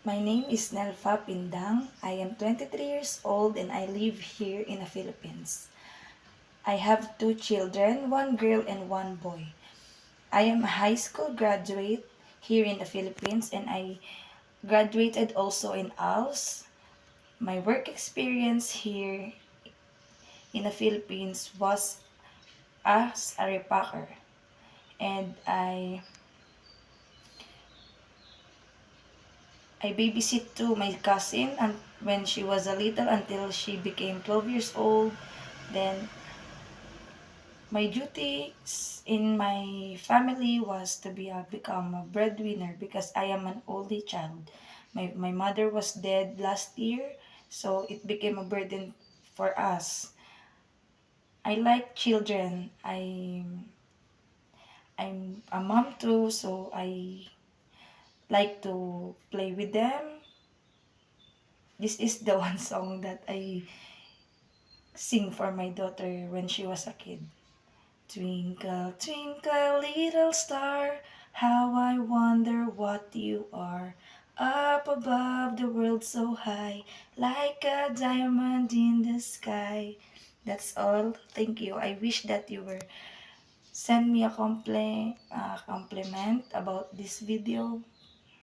My name is Nelfa Pindang. I am 23 years old and I live here in the Philippines. I have two children, one girl and one boy. I am a high school graduate here in the Philippines and I graduated also in ALS. My work experience here in the Philippines was as a repacker and I babysit to my cousin and when she was a little until she became 12 years old. Then my duties in my family was to become a breadwinner because I am an only child. My mother was dead last year, so it became a burden for us. I like children. I'm a mom too, so I like to play with them. This is the one song that I sing for my daughter when she was a kid. Twinkle, twinkle, little star, how I wonder what you are. Up above the world so high, like a diamond in the sky. That's all. Thank you. I wish that you were send me a compliment about this video.